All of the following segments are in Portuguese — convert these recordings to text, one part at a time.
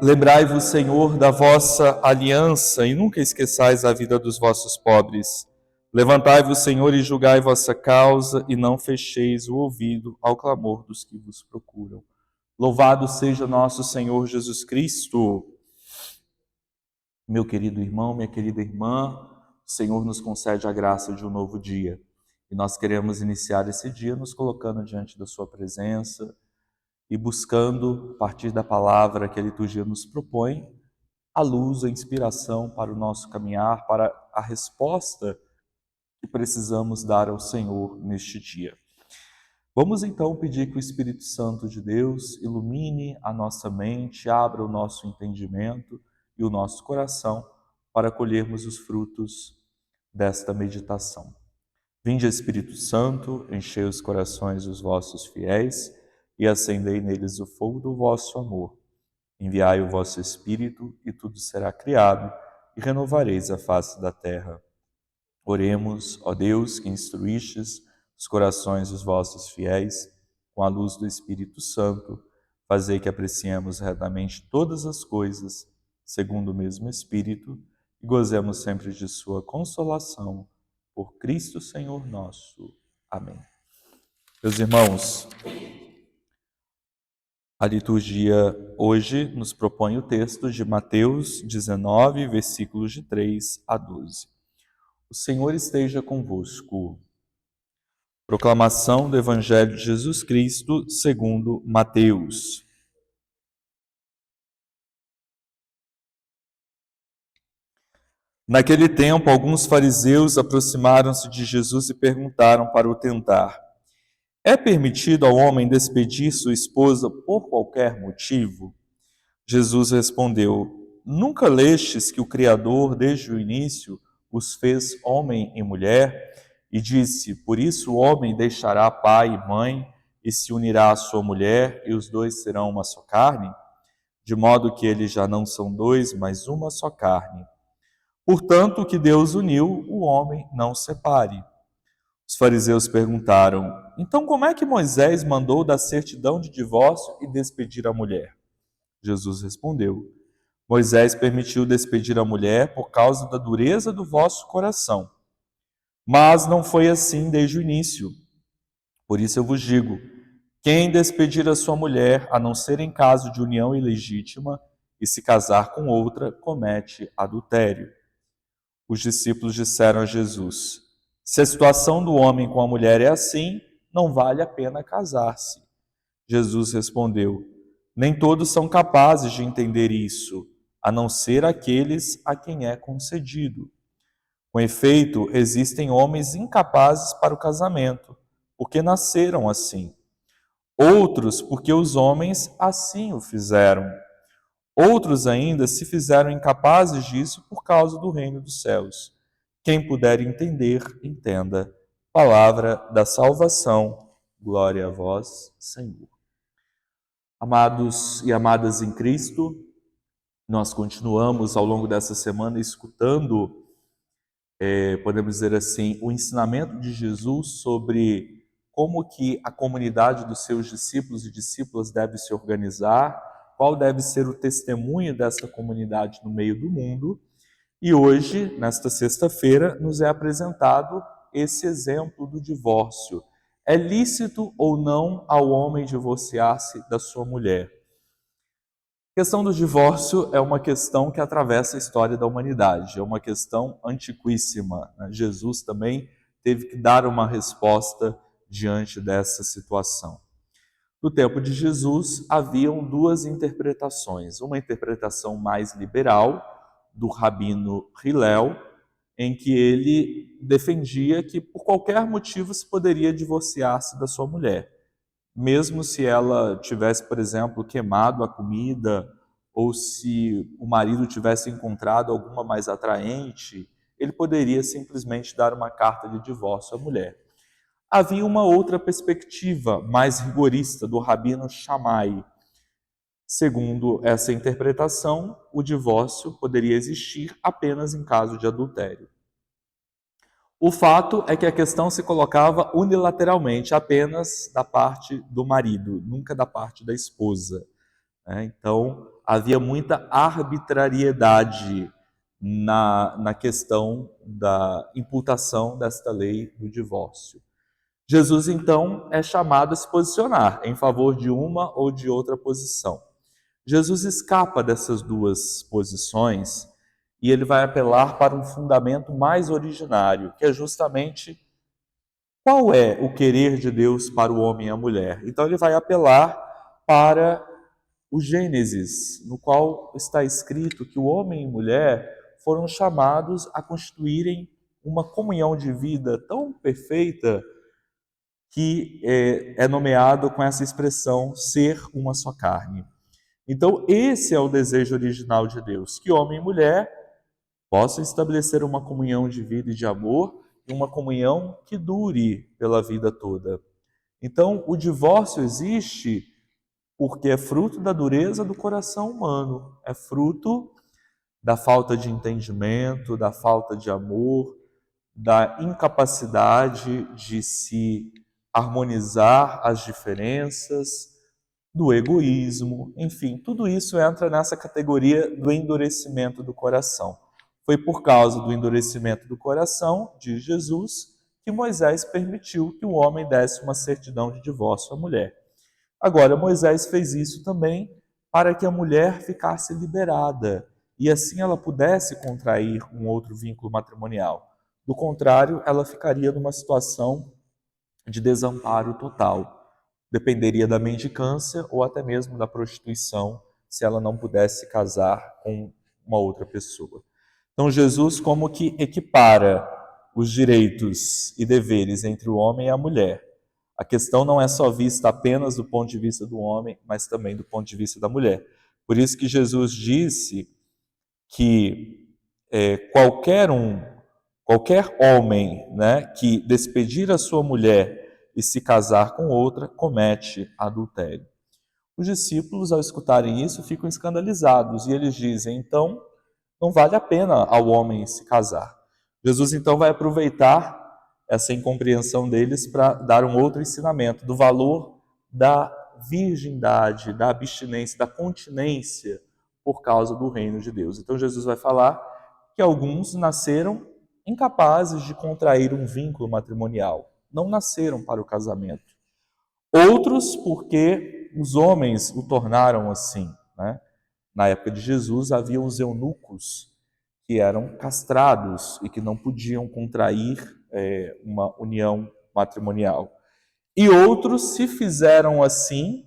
Lembrai-vos, Senhor, da vossa aliança e nunca esqueçais a vida dos vossos pobres. Levantai-vos, Senhor, e julgai vossa causa e não fecheis o ouvido ao clamor dos que vos procuram. Louvado seja nosso Senhor Jesus Cristo. Meu querido irmão, minha querida irmã, o Senhor nos concede a graça de um novo dia. E nós queremos iniciar esse dia nos colocando diante da sua presença e buscando, a partir da palavra que a liturgia nos propõe, a luz, a inspiração para o nosso caminhar, para a resposta que precisamos dar ao Senhor neste dia. Vamos então pedir que o Espírito Santo de Deus ilumine a nossa mente, abra o nosso entendimento e o nosso coração para colhermos os frutos desta meditação. Vinde, Espírito Santo, enchei os corações dos vossos fiéis e acendei neles o fogo do vosso amor. Enviai o vosso Espírito e tudo será criado e renovareis a face da terra. Oremos, ó Deus, que instruístes os corações dos vossos fiéis com a luz do Espírito Santo, fazei que apreciemos retamente todas as coisas, segundo o mesmo Espírito, e gozemos sempre de sua consolação. Por Cristo Senhor nosso. Amém. Meus irmãos, a liturgia hoje nos propõe o texto de Mateus 19, versículos de 3 a 12. O Senhor esteja convosco. Proclamação do Evangelho de Jesus Cristo segundo Mateus. Naquele tempo, alguns fariseus aproximaram-se de Jesus e perguntaram para o tentar: é permitido ao homem despedir sua esposa por qualquer motivo? Jesus respondeu: nunca lestes que o Criador, desde o início, os fez homem e mulher? E disse: por isso o homem deixará pai e mãe e se unirá à sua mulher, e os dois serão uma só carne? De modo que eles já não são dois, mas uma só carne. Portanto, o que Deus uniu, o homem não separe. Os fariseus perguntaram: então como é que Moisés mandou dar certidão de divórcio e despedir a mulher? Jesus respondeu: Moisés permitiu despedir a mulher por causa da dureza do vosso coração. Mas não foi assim desde o início. Por isso eu vos digo: quem despedir a sua mulher, a não ser em caso de união ilegítima, e se casar com outra, comete adultério. Os discípulos disseram a Jesus: se a situação do homem com a mulher é assim, não vale a pena casar-se. Jesus respondeu: nem todos são capazes de entender isso, a não ser aqueles a quem é concedido. Com efeito, existem homens incapazes para o casamento, porque nasceram assim. Outros, porque os homens assim o fizeram. Outros ainda se fizeram incapazes disso por causa do reino dos céus. Quem puder entender, entenda. Palavra da salvação. Glória a vós, Senhor. Amados e amadas em Cristo, nós continuamos ao longo dessa semana escutando, podemos dizer assim, o ensinamento de Jesus sobre como que a comunidade dos seus discípulos e discípulas deve se organizar, qual deve ser o testemunho dessa comunidade no meio do mundo. E hoje, nesta sexta-feira, nos é apresentado esse exemplo do divórcio. É lícito ou não ao homem divorciar-se da sua mulher? A questão do divórcio é uma questão que atravessa a história da humanidade, é uma questão antiquíssima. Jesus também teve que dar uma resposta diante dessa situação. No tempo de Jesus, haviam duas interpretações. Uma interpretação mais liberal, do rabino Hillel, em que ele defendia que por qualquer motivo se poderia divorciar-se da sua mulher. Mesmo se ela tivesse, por exemplo, queimado a comida, ou se o marido tivesse encontrado alguma mais atraente, ele poderia simplesmente dar uma carta de divórcio à mulher. Havia uma outra perspectiva, mais rigorista, do rabino Shammai. Segundo essa interpretação, o divórcio poderia existir apenas em caso de adultério. O fato é que a questão se colocava unilateralmente, apenas da parte do marido, nunca da parte da esposa. Então, havia muita arbitrariedade na questão da imputação desta lei do divórcio. Jesus, então, é chamado a se posicionar em favor de uma ou de outra posição. Jesus escapa dessas duas posições e ele vai apelar para um fundamento mais originário, que é justamente qual é o querer de Deus para o homem e a mulher. Então ele vai apelar para o Gênesis, no qual está escrito que o homem e mulher foram chamados a constituírem uma comunhão de vida tão perfeita que é nomeado com essa expressão ser uma só carne. Então, esse é o desejo original de Deus, que homem e mulher possam estabelecer uma comunhão de vida e de amor, e uma comunhão que dure pela vida toda. Então, o divórcio existe porque é fruto da dureza do coração humano, é fruto da falta de entendimento, da falta de amor, da incapacidade de se harmonizar as diferenças, do egoísmo, enfim, tudo isso entra nessa categoria do endurecimento do coração. Foi por causa do endurecimento do coração de Jesus que Moisés permitiu que o homem desse uma certidão de divórcio à mulher. Agora, Moisés fez isso também para que a mulher ficasse liberada e assim ela pudesse contrair um outro vínculo matrimonial. Do contrário, ela ficaria numa situação de desamparo total. Dependeria da mendicância ou até mesmo da prostituição, se ela não pudesse casar com uma outra pessoa. Então, Jesus como que equipara os direitos e deveres entre o homem e a mulher. A questão não é só vista apenas do ponto de vista do homem, mas também do ponto de vista da mulher. Por isso que Jesus disse que qualquer homem, né, que despedir a sua mulher e se casar com outra, comete adultério. Os discípulos, ao escutarem isso, ficam escandalizados e eles dizem, então, não vale a pena ao homem se casar. Jesus, então, vai aproveitar essa incompreensão deles para dar um outro ensinamento do valor da virgindade, da abstinência, da continência por causa do reino de Deus. Então, Jesus vai falar que alguns nasceram incapazes de contrair um vínculo matrimonial, não nasceram para o casamento. Outros porque os homens o tornaram assim, né? Na época de Jesus havia os eunucos que eram castrados e que não podiam contrair uma união matrimonial. E outros se fizeram assim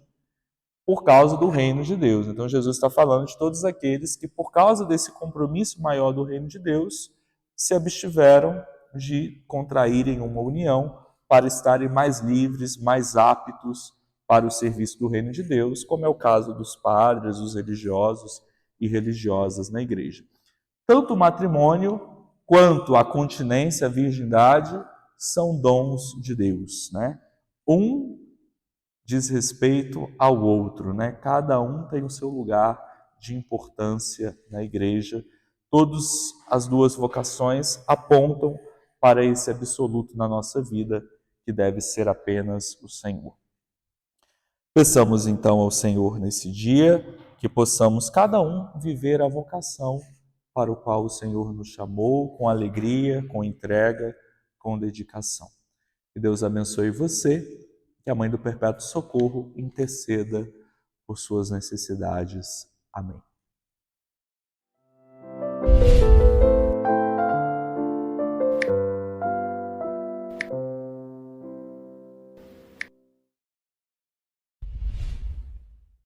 por causa do reino de Deus. Então Jesus está falando de todos aqueles que, por causa desse compromisso maior do reino de Deus, se abstiveram de contraírem uma união para estarem mais livres, mais aptos para o serviço do reino de Deus, como é o caso dos padres, dos religiosos e religiosas na igreja. Tanto o matrimônio quanto a continência, a virgindade, são dons de Deus, né? Um diz respeito ao outro, né? Cada um tem o seu lugar de importância na igreja. Todas as duas vocações apontam para esse absoluto na nossa vida, que deve ser apenas o Senhor. Peçamos então ao Senhor nesse dia que possamos cada um viver a vocação para o qual o Senhor nos chamou, com alegria, com entrega, com dedicação. Que Deus abençoe você, que a Mãe do Perpétuo Socorro interceda por suas necessidades. Amém.